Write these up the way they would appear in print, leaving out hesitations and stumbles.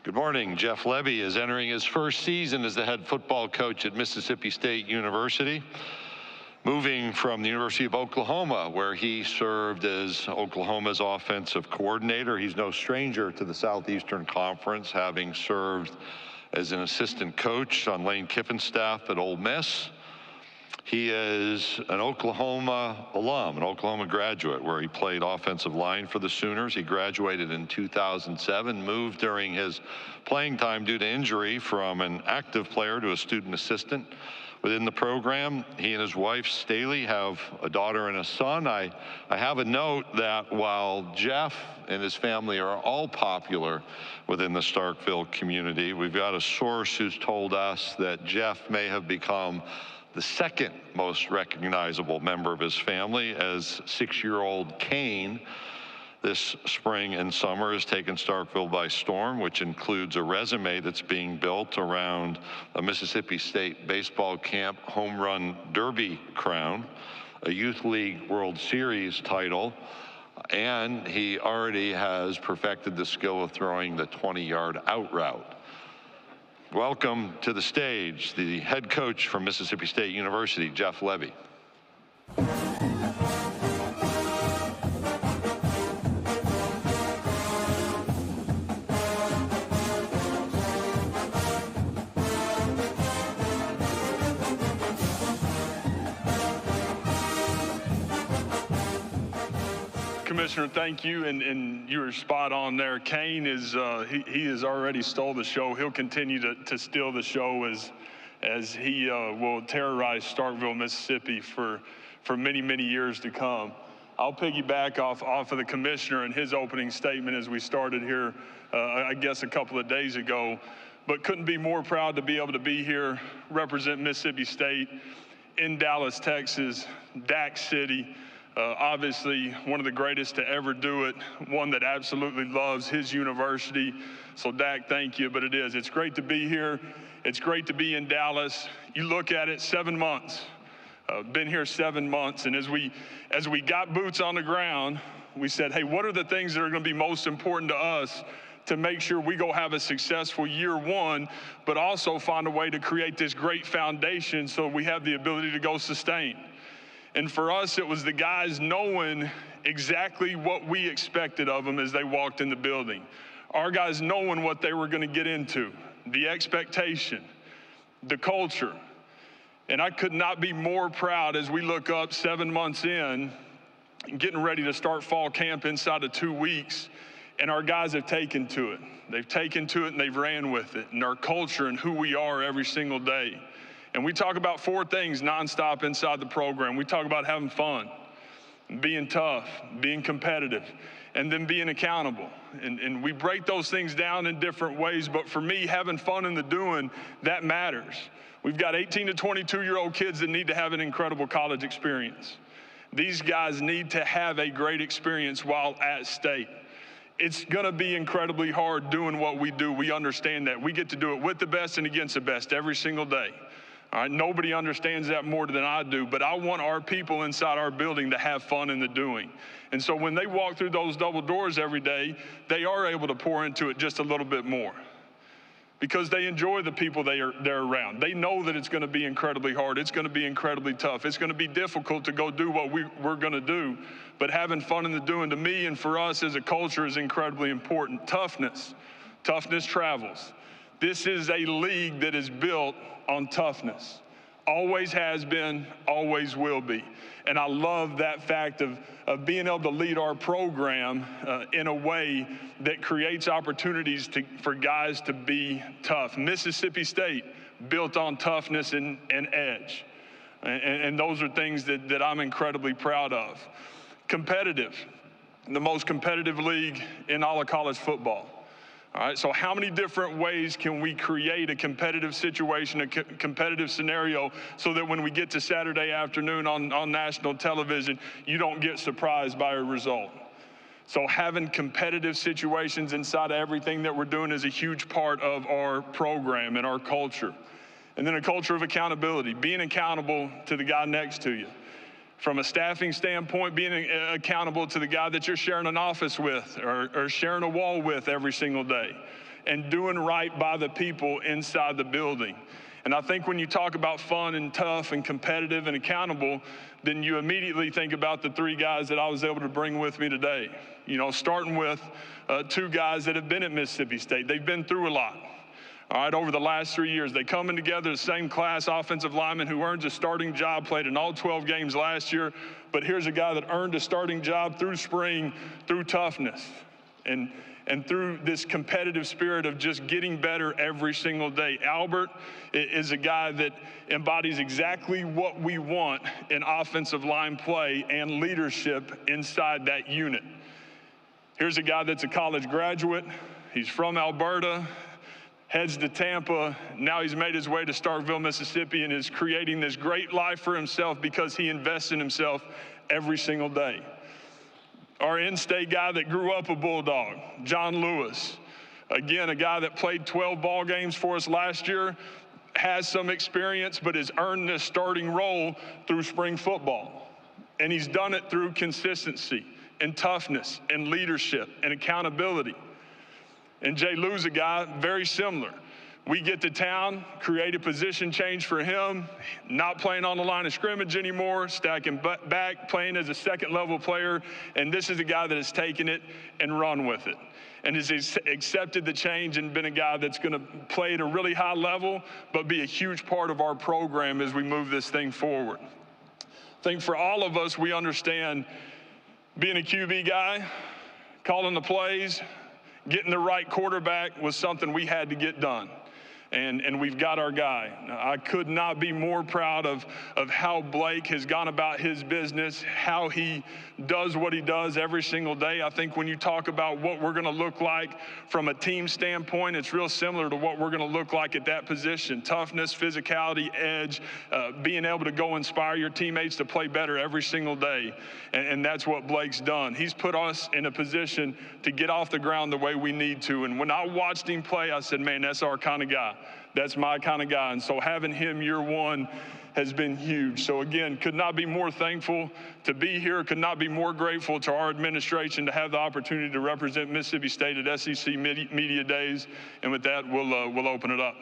Good morning. Jeff Lebby is entering his first season as the head football coach at Mississippi State University, moving from the University of Oklahoma, where he served as Oklahoma's offensive coordinator. He's no stranger to the Southeastern Conference, having served as an assistant coach on Lane Kiffin's staff at Ole Miss. He is an Oklahoma alum, an Oklahoma graduate, where he played offensive line for the Sooners. He graduated in 2007, moved during his playing time due to injury from an active player to a student assistant within the program. He and his wife, Staley, have a daughter and a son. I have a note that while Jeff and his family are all popular within the Starkville community, we've got a source who's told us that Jeff may have become the second most recognizable member of his family, as 6-year-old Kane this spring and summer has taken Starkville by storm, which includes a resume that's being built around a Mississippi State baseball camp home run derby crown, a Youth League World Series title, and he already has perfected the skill of throwing the 20-yard out route. Welcome to the stage, the head coach from Mississippi State University, Jeff Lebby. Commissioner, thank you, and you were spot on there. Kane is he has already stole the show. He'll continue to steal the show as he will terrorize Starkville, Mississippi for many, many years to come. I'll piggyback off of the commissioner and his opening statement as we started here, I guess a couple of days ago, but couldn't be more proud to be able to be here, represent Mississippi State in Dallas, Texas, DAC City. Obviously, one of the greatest to ever do it, one that absolutely loves his university. So, Dak, thank you. But it's great to be here. It's great to be in Dallas. You look at it, 7 months. Been here 7 months. And as we got boots on the ground, we said, hey, what are the things that are going to be most important to us to make sure we go have a successful year one, but also find a way to create this great foundation so we have the ability to go sustain. And for us, it was the guys knowing exactly what we expected of them as they walked in the building. Our guys knowing what they were going to get into, the expectation, the culture. And I could not be more proud as we look up 7 months in, getting ready to start fall camp inside of 2 weeks, and our guys have taken to it. They've taken to it and they've ran with it, and our culture and who we are every single day. And we talk about 4 things nonstop inside the program. We talk about having fun, being tough, being competitive, and then being accountable. And we break those things down in different ways, but for me, having fun in the doing, that matters. We've got 18 to 22-year-old kids that need to have an incredible college experience. These guys need to have a great experience while at state. It's going to be incredibly hard doing what we do. We understand that. We get to do it with the best and against the best every single day. All right, nobody understands that more than I do, but I want our people inside our building to have fun in the doing. And so when they walk through those double doors every day, they are able to pour into it just a little bit more because they enjoy the people they're around. They know that it's going to be incredibly hard. It's going to be incredibly tough. It's going to be difficult to go do what we're going to do, but having fun in the doing to me and for us as a culture is incredibly important. Toughness travels. This is a league that is built on toughness. Always has been, always will be. And I love that fact of being able to lead our program in a way that creates opportunities for guys to be tough. Mississippi State built on toughness and edge. And those are things that I'm incredibly proud of. Competitive, the most competitive league in all of college football. All right, so how many different ways can we create a competitive situation, a competitive scenario, so that when we get to Saturday afternoon on national television, you don't get surprised by a result? So having competitive situations inside of everything that we're doing is a huge part of our program and our culture. And then a culture of accountability, being accountable to the guy next to you. From a staffing standpoint, being accountable to the guy that you're sharing an office with or sharing a wall with every single day. and doing right by the people inside the building. And I think when you talk about fun and tough and competitive and accountable, then you immediately think about the three guys that I was able to bring with me today. You know, starting with two guys that have been at Mississippi State. They've been through a lot. All right, over the last 3 years, they coming together, the same class offensive lineman who earns a starting job, played in all 12 games last year. But here's a guy that earned a starting job through spring, through toughness, and through this competitive spirit of just getting better every single day. Albert is a guy that embodies exactly what we want in offensive line play and leadership inside that unit. Here's a guy that's a college graduate. He's from Alberta, heads to Tampa. Now he's made his way to Starkville, Mississippi, and is creating this great life for himself because he invests in himself every single day. Our in-state guy that grew up a Bulldog, John Lewis. Again, a guy that played 12 ball games for us last year, has some experience, but has earned this starting role through spring football. And he's done it through consistency and toughness and leadership and accountability. And Jay Lou's a guy very similar. We get to town, create a position change for him, not playing on the line of scrimmage anymore, stacking back, playing as a second-level player, and this is a guy that has taken it and run with it and has accepted the change and been a guy that's going to play at a really high level but be a huge part of our program as we move this thing forward. I think for all of us, we understand being a QB guy, calling the plays, getting the right quarterback was something we had to get done. And we've got our guy. I could not be more proud of how Blake has gone about his business, how he does what he does every single day. I think when you talk about what we're going to look like from a team standpoint, it's real similar to what we're going to look like at that position. Toughness, physicality, edge, being able to go inspire your teammates to play better every single day. And that's what Blake's done. He's put us in a position to get off the ground the way we need to. And when I watched him play, I said, man, that's our kind of guy. That's my kind of guy. And so having him year one has been huge. So again, could not be more thankful to be here, could not be more grateful to our administration to have the opportunity to represent Mississippi State at SEC Media Days. And with that, we'll open it up.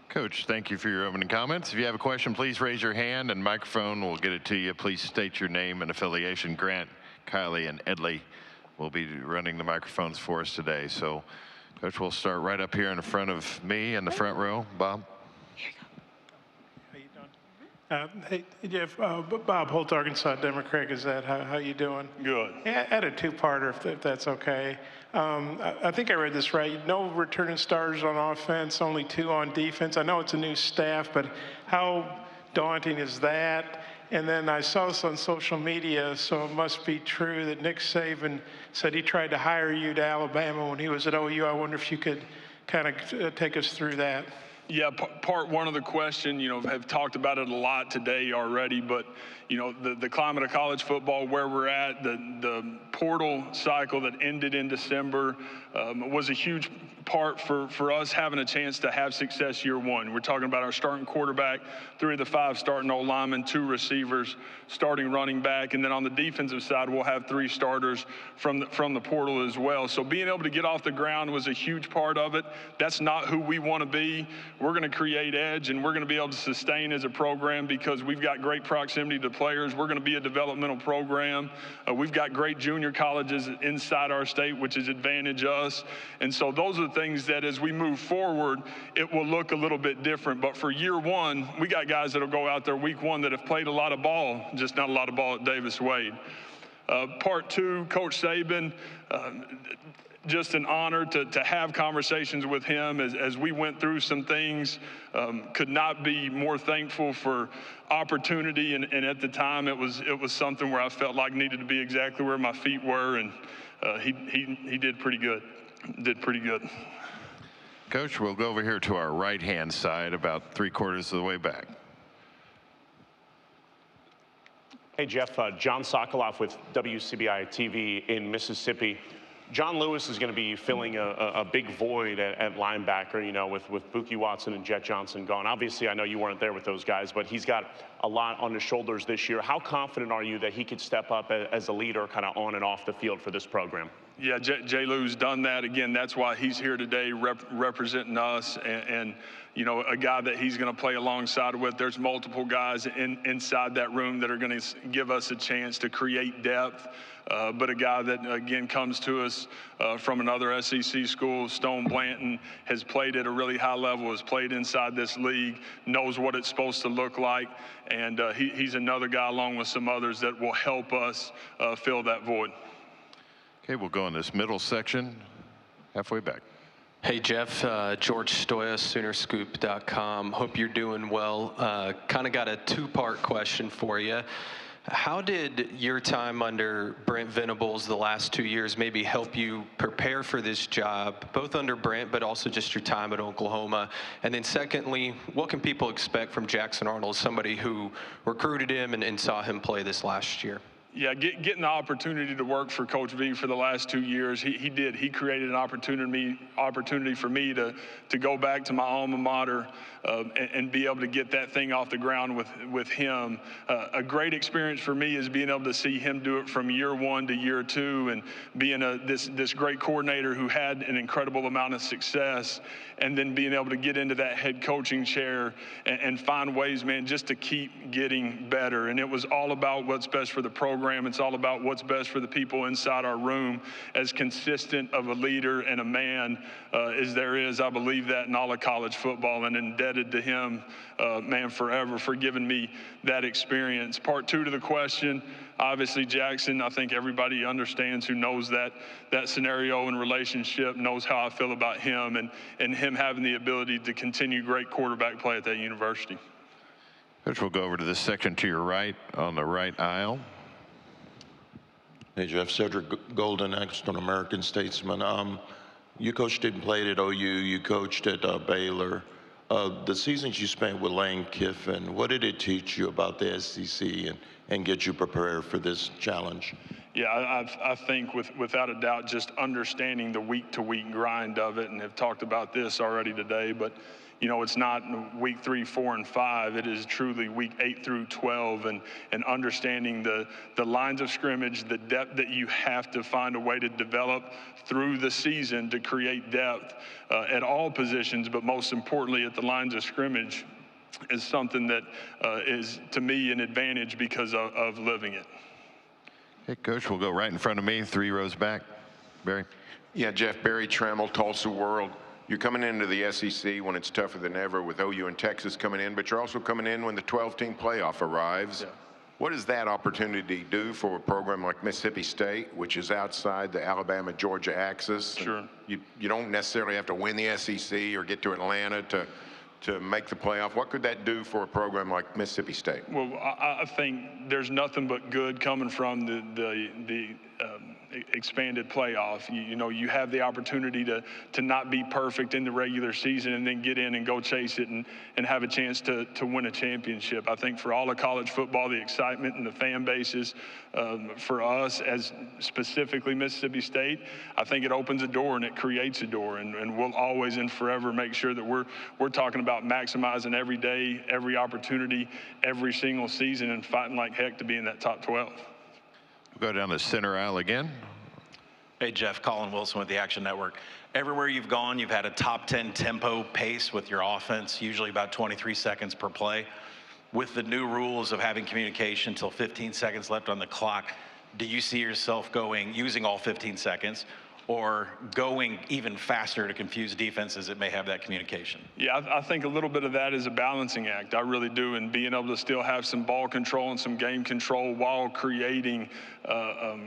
Coach, thank you for your opening comments. If you have a question, please raise your hand and microphone will get it to you. Please state your name and affiliation. Grant, Kylie, and Edley will be running the microphones for us today. So, Coach, we'll start right up here in the front of me in the front row. Bob. How you doing? Hey, Jeff, Bob Holt, Arkansas Democrat Gazette. How you doing? Good. I had a two-parter, if that's okay. I think I read this right. No returning starters on offense, only 2 on defense. I know it's a new staff, but how daunting is that? And then I saw this on social media, so it must be true that Nick Saban said he tried to hire you to Alabama when he was at OU. I wonder if you could kind of take us through that. Yeah, part one of the question, have talked about it a lot today already, but, the climate of college football, where we're at, the portal cycle that ended in December was a huge part for us having a chance to have success year one. We're talking about our starting quarterback, 3 of the 5 starting O-linemen, 2 receivers, starting running back, and then on the defensive side, we'll have 3 starters from the portal as well. So being able to get off the ground was a huge part of it. That's not who we want to be. We're going to create edge, and we're going to be able to sustain as a program because we've got great proximity to players. We're going to be a developmental program. We've got great junior colleges inside our state, which is advantage us. And so those are the things that as we move forward, it will look a little bit different. But for year one, we got guys that will go out there week one that have played a lot of ball, just not a lot of ball at Davis Wade. Part 2, Coach Saban, just an honor to have conversations with him as we went through some things. Could not be more thankful for opportunity, and at the time it was something where I felt like needed to be exactly where my feet were, and he did pretty good. Coach, we'll go over here to our right-hand side, about 3/4 of the way back. Hey, Jeff, John Sokoloff with WCBI TV in Mississippi. John Lewis is going to be filling a big void at linebacker, with Buki Watson and Jet Johnson gone. Obviously, I know you weren't there with those guys, but he's got a lot on his shoulders this year. How confident are you that he could step up as a leader kind of on and off the field for this program? Yeah, J. Lou's done that. Again, that's why he's here today representing us and you know, a guy that he's going to play alongside with. There's multiple guys inside that room that are going to give us a chance to create depth. But a guy that, again, comes to us from another SEC school, Stone Blanton, has played at a really high level, has played inside this league, knows what it's supposed to look like, and he's another guy along with some others that will help us fill that void. Okay, we'll go in this middle section, halfway back. Hey, Jeff, George Stoya, Soonerscoop.com. Hope you're doing well. Kind of got a two-part question for you. How did your time under Brent Venables the last 2 years maybe help you prepare for this job, both under Brent, but also just your time at Oklahoma? And then secondly, what can people expect from Jackson Arnold, somebody who recruited him and saw him play this last year? Yeah, getting the opportunity to work for Coach V for the last 2 years, he did. He created an opportunity for me to go back to my alma mater and be able to get that thing off the ground with him. A great experience for me is being able to see him do it from year one to year two, and being this great coordinator who had an incredible amount of success, and then being able to get into that head coaching chair and find ways, man, just to keep getting better. And it was all about what's best for the program. It's all about what's best for the people inside our room. As consistent of a leader and a man as there is, I believe that in all of college football, and indebted to him, man, forever for giving me that experience. Part two to the question, obviously Jackson, I think everybody understands who knows that scenario and relationship, knows how I feel about him and him having the ability to continue great quarterback play at that university. Coach, we'll go over to this section to your right, on the right aisle. Hey, Jeff. Cedric Golden, excellent American statesman. You coached and played at OU. You coached at Baylor. The seasons you spent with Lane Kiffin, what did it teach you about the SEC and get you prepared for this challenge? Yeah, I think without a doubt, just understanding the week-to-week grind of it, and have talked about this already today, but you know, it's not week 3, 4, and 5. It is truly week 8 through 12, and understanding the lines of scrimmage, the depth that you have to find a way to develop through the season to create depth at all positions, but most importantly at the lines of scrimmage, is something that is, to me, an advantage because of living it. Hey, Coach, we'll go right in front of me, 3 rows back. Barry. Yeah, Jeff, Barry Trammell, Tulsa World. You're coming into the SEC when it's tougher than ever with OU and Texas coming in, but you're also coming in when the 12-team playoff arrives. Yeah. What does that opportunity do for a program like Mississippi State, which is outside the Alabama-Georgia axis? Sure. You don't necessarily have to win the SEC or get to Atlanta to make the playoff. What could that do for a program like Mississippi State? Well, I think there's nothing but good coming from the expanded playoff. You know, you have the opportunity to not be perfect in the regular season and then get in and go chase it and have a chance to win a championship. I think for all of college football, the excitement and the fan bases, for us as specifically Mississippi State, I think it opens a door and it creates a door, and we'll always and forever make sure that we're talking about maximizing every day, every opportunity, every single season, and fighting like heck to be in that top 12. We'll go down the center aisle again. Hey, Jeff, Colin Wilson with the Action Network. Everywhere you've gone, you've had a top 10 tempo pace with your offense, usually about 23 seconds per play. With the new rules of having communication till 15 seconds left on the clock, do you see yourself using all 15 seconds, or going even faster to confuse defenses that may have that communication? Yeah, I think a little bit of that is a balancing act. I really do, and being able to still have some ball control and some game control while creating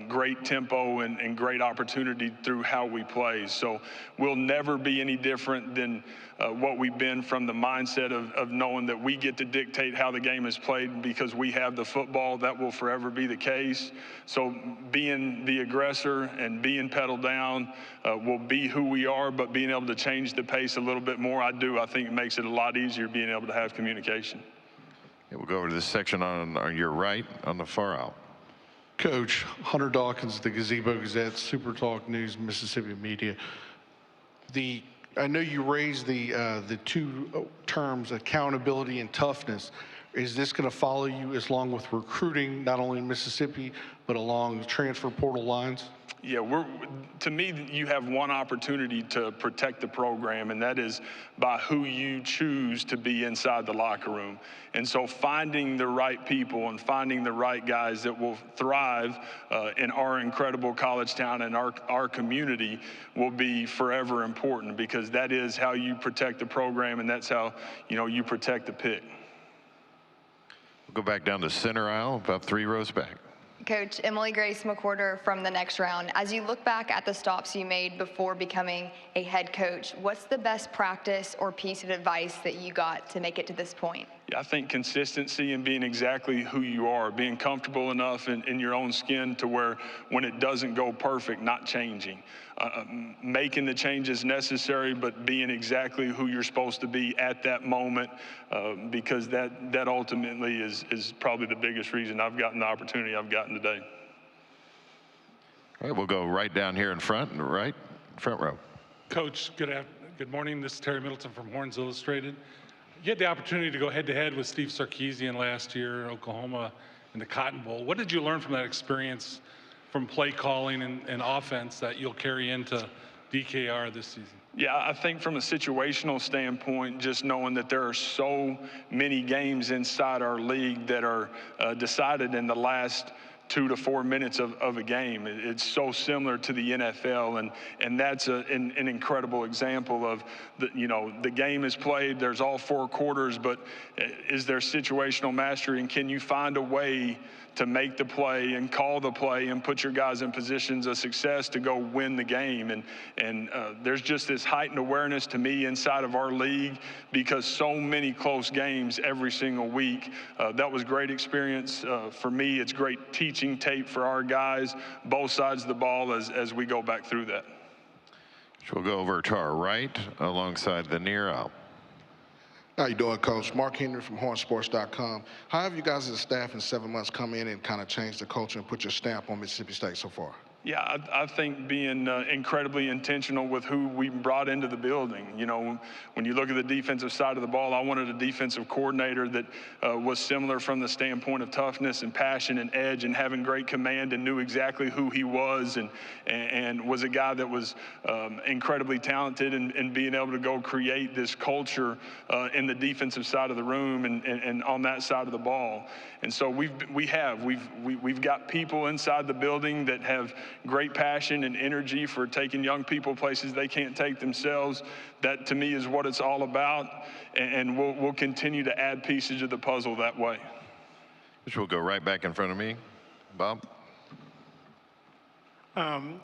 great tempo and great opportunity through how we play. So we'll never be any different than what we've been, from the mindset of knowing that we get to dictate how the game is played because we have the football. That will forever be the case. So being the aggressor and being pedal down will be who we are, but being able to change the pace a little bit more, I think it makes it a lot easier being able to have communication. Yeah, we'll go over to this section on your right, on the far aisle. Coach, Hunter Dawkins, the Gazebo Gazette, Super Talk News, Mississippi Media. I know you raised the two terms, accountability and toughness. Is this going to follow you as long with recruiting, not only in Mississippi, but along the transfer portal lines? Yeah, to me, you have one opportunity to protect the program, and that is by who you choose to be inside the locker room. And so finding the right people and finding the right guys that will thrive in our incredible college town and our community will be forever important, because that is how you protect the program, and that's how, you protect the pick. We'll go back down to center aisle, about 3 rows back. Coach, Emily Grace McWhorter from the next round. As you look back at the stops you made before becoming a head coach, what's the best practice or piece of advice that you got to make it to this point? Yeah, I think consistency and being exactly who you are, being comfortable enough in your own skin to where when it doesn't go perfect, not changing. Making the changes necessary, but being exactly who you're supposed to be at that moment, because that ultimately is probably the biggest reason I've gotten the opportunity I've gotten today. All right, we'll go right down here in front, front row. Coach, good morning. This is Terry Middleton from Horns Illustrated. You had the opportunity to go head-to-head with Steve Sarkisian last year in Oklahoma in the Cotton Bowl. What did you learn from that experience, from play calling and offense, that you'll carry into DKR this season? Yeah, I think from a situational standpoint, just knowing that there are so many games inside our league that are decided in the last 2 to 4 minutes of a game. It's so similar to the NFL, and that's an incredible example of the game is played. There's all 4 quarters, but is there situational mastery, and can you find a way to make the play and call the play and put your guys in positions of success to go win the game? And there's just this heightened awareness to me inside of our league, because so many close games every single week. That was great experience for me. It's great teaching tape for our guys, both sides of the ball, as we go back through that. So we'll go over to our right alongside the near aisle. How you doing, Coach? Mark Henry from hornsports.com. How have you guys as a staff in 7 months come in and kind of changed the culture and put your stamp on Mississippi State so far? Yeah, I think being incredibly intentional with who we brought into the building. When you look at the defensive side of the ball, I wanted a defensive coordinator that was similar from the standpoint of toughness and passion and edge and having great command and knew exactly who he was, and was a guy that was incredibly talented and being able to go create this culture in the defensive side of the room and on that side of the ball. And so we've got people inside the building that have great passion and energy for taking young people places they can't take themselves. That, to me, is what it's all about, and we'll continue to add pieces to the puzzle that way. Which will go right back in front of me. Bob? I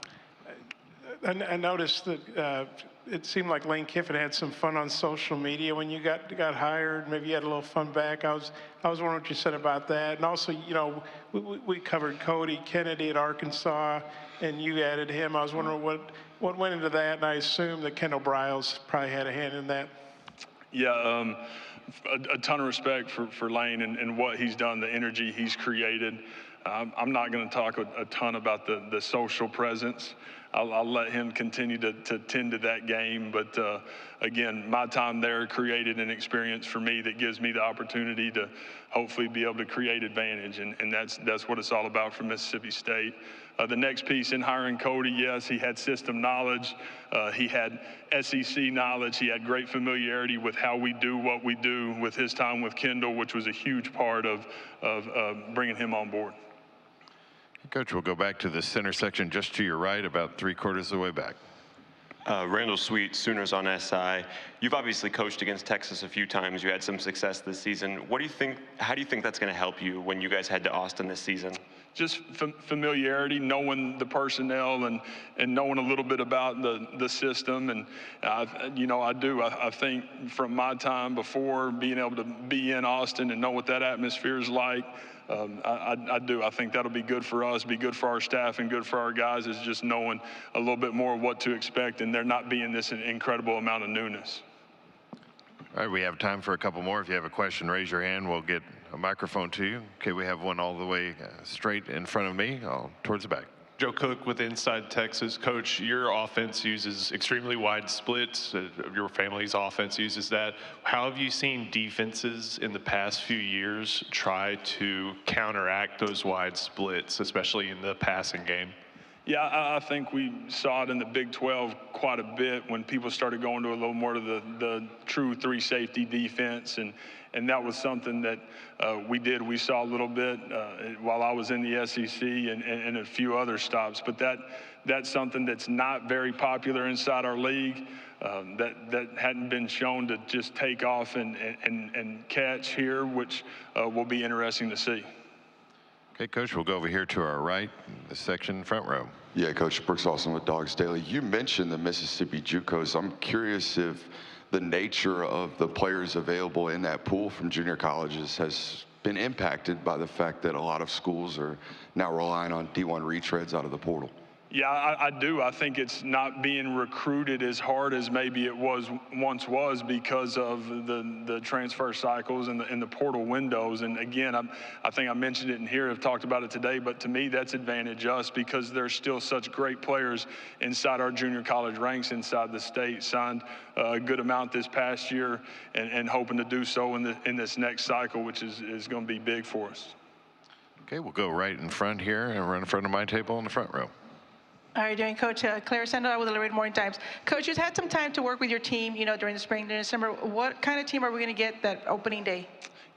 noticed that it seemed like Lane Kiffin had some fun on social media when you got hired. Maybe you had a little fun back. I was wondering what you said about that. And also, we covered Cody Kennedy at Arkansas, and you added him. I was wondering what went into that, and I assume that Kendall Briles probably had a hand in that. Yeah, a ton of respect for Lane and what he's done, the energy he's created. I'm not going to talk a ton about the social presence. I'll let him continue to tend to that game. But again, my time there created an experience for me that gives me the opportunity to hopefully be able to create advantage. And that's what it's all about for Mississippi State. The next piece in hiring Cody, yes, he had system knowledge. He had SEC knowledge. He had great familiarity with how we do what we do with his time with Kendall, which was a huge part of bringing him on board. Coach, we'll go back to the center section just to your right, about 3/4 of the way back. Randall Sweet, Sooners on SI. You've obviously coached against Texas a few times. You had some success this season. How do you think that's going to help you when you guys head to Austin this season? Just familiarity, knowing the personnel and knowing a little bit about the system. And, I think from my time before, being able to be in Austin and know what that atmosphere is like, I think that'll be good for us, be good for our staff, and good for our guys, is just knowing a little bit more of what to expect and there not being this incredible amount of newness. All right, we have time for a couple more. If you have a question, raise your hand. We'll get a microphone to you. Okay, we have one all the way straight in front of me, towards the back. Joe Cook with Inside Texas. Coach, your offense uses extremely wide splits. Your family's offense uses that. How have you seen defenses in the past few years try to counteract those wide splits, especially in the passing game? Yeah, I think we saw it in the Big 12 quite a bit when people started going to a little more to the true three safety defense, and that was something that we saw a little bit while I was in the SEC and a few other stops. But that's something that's not very popular inside our league. That hadn't been shown to just take off and catch here, which will be interesting to see. Okay, Coach, we'll go over here to our right, the section front row. Yeah, Coach Brooks Austin with Dogs Daily. You mentioned the Mississippi JUCOs. I'm curious if the nature of the players available in that pool from junior colleges has been impacted by the fact that a lot of schools are now relying on D1 retreads out of the portal. Yeah, I do. I think it's not being recruited as hard as maybe it once was because of the transfer cycles and the portal windows. And again, I think I mentioned it in here, I've talked about it today, but to me that's advantage us because there's still such great players inside our junior college ranks inside the state. Signed a good amount this past year and hoping to do so in this next cycle, which is going to be big for us. Okay, we'll go right in front here and run in front of my table in the front row. How are you doing, Coach? Claire Sandoval with the Laredo Morning Times. Coach, you've had some time to work with your team, during the spring, during the summer. What kind of team are we going to get that opening day?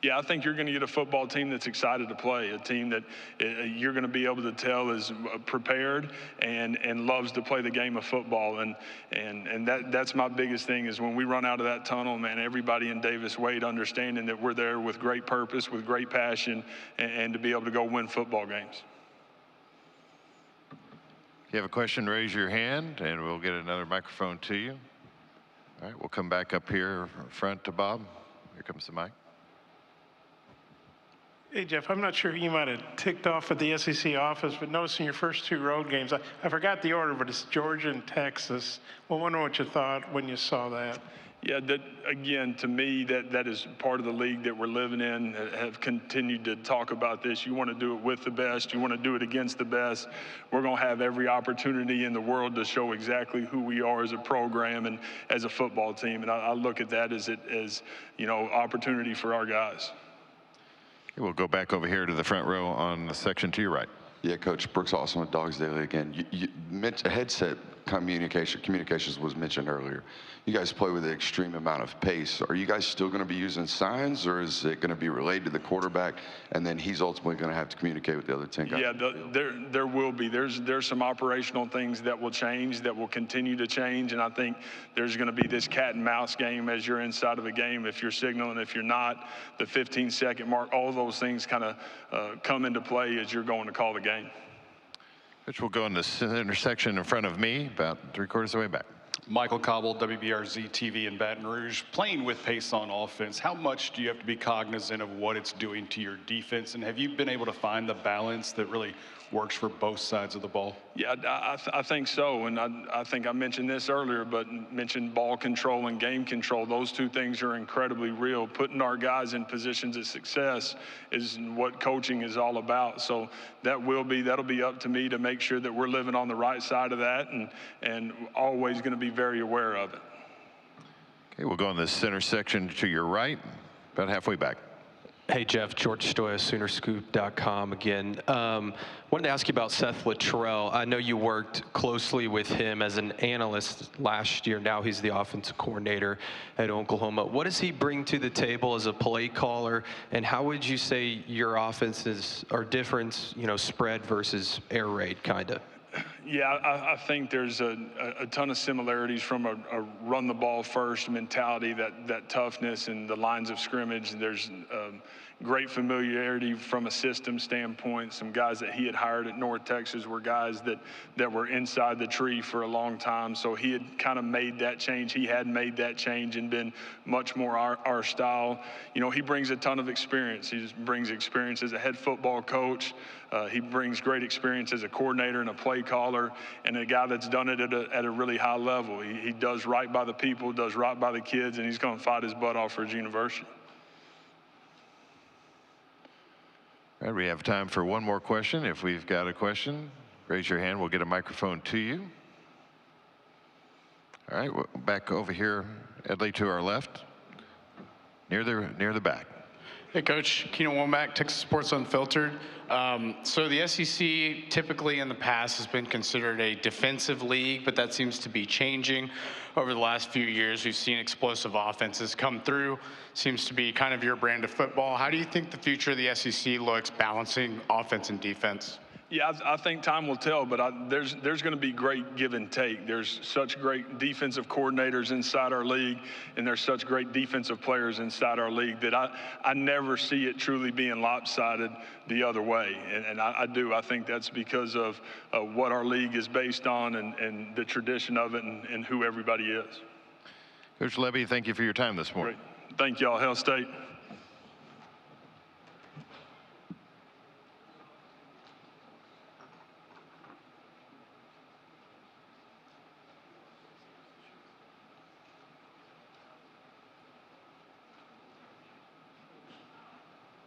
Yeah, I think you're going to get a football team that's excited to play, a team that you're going to be able to tell is prepared and loves to play the game of football. And that's my biggest thing is when we run out of that tunnel, man, everybody in Davis Wade understanding that we're there with great purpose, with great passion, and to be able to go win football games. If you have a question, raise your hand, and we'll get another microphone to you. All right, we'll come back up here front to Bob. Here comes the mic. Hey, Jeff, I'm not sure who you might have ticked off at the SEC office, but noticing your first two road games, I forgot the order, but it's Georgia and Texas. Well, I wonder what you thought when you saw that. Yeah, again, to me, that is part of the league that we're living in, have continued to talk about this. You want to do it with the best. You want to do it against the best. We're going to have every opportunity in the world to show exactly who we are as a program and as a football team. And I look at that as opportunity for our guys. Okay, we'll go back over here to the front row on the section to your right. Yeah, Coach Brooks Austin with Dogs Daily again. You mentioned headset communications was mentioned earlier. You guys play with an extreme amount of pace. Are you guys still going to be using signs, or is it going to be relayed to the quarterback, and then he's ultimately going to have to communicate with the other 10 guys? Yeah, there will be. There's some operational things that will change, that will continue to change, and I think there's going to be this cat and mouse game as you're inside of a game. If you're signaling, if you're not, the 15-second mark, all those things kind of come into play as you're going to call the game. Which will go in this intersection in front of me, about 3/4 of the way back. Michael Cobble, WBRZ TV in Baton Rouge. Playing with pace on offense, how much do you have to be cognizant of what it's doing to your defense? And have you been able to find the balance that really works for both sides of the ball? Yeah, I think so. And I think I mentioned this earlier, but mentioned ball control and game control. Those two things are incredibly real. Putting our guys in positions of success is what coaching is all about. So that'll be up to me to make sure that we're living on the right side of that and always going to be very aware of it. Okay, we'll go in this center section to your right, about halfway back. Hey, Jeff, George Stoya, Soonerscoop.com again. Wanted to ask you about Seth Luttrell. I know you worked closely with him as an analyst last year. Now he's the offensive coordinator at Oklahoma. What does he bring to the table as a play caller, and how would you say your offenses are different, spread versus air raid, kind of? Yeah, I think there's a ton of similarities from a run the ball first mentality, that toughness and the lines of scrimmage. There's great familiarity from a system standpoint. Some guys that he had hired at North Texas were guys that were inside the tree for a long time. So he had kind of made that change. He had made that change and been much more our style. He brings a ton of experience. He just brings experience as a head football coach. He brings great experience as a coordinator and a play caller, and a guy that's done it at a really high level. He does right by the people, does right by the kids, and he's going to fight his butt off for his university. All right, we have time for one more question. If we've got a question, Raise your hand. We'll get a microphone to you. All right, back over here, Edley, to our left, near the back. Hey, Coach. Keenan Womack, Texas Sports Unfiltered. So the SEC typically in the past has been considered a defensive league, but that seems to be changing over the last few years. We've seen explosive offenses come through. Seems to be kind of your brand of football. How do you think the future of the SEC looks balancing offense and defense? Yeah, I think time will tell, but there's going to be great give and take. There's such great defensive coordinators inside our league, and there's such great defensive players inside our league that I never see it truly being lopsided the other way. And I do. I think that's because of what our league is based on and the tradition of it and who everybody is. Coach Lebby, thank you for your time this morning. Great. Thank y'all, Hail State.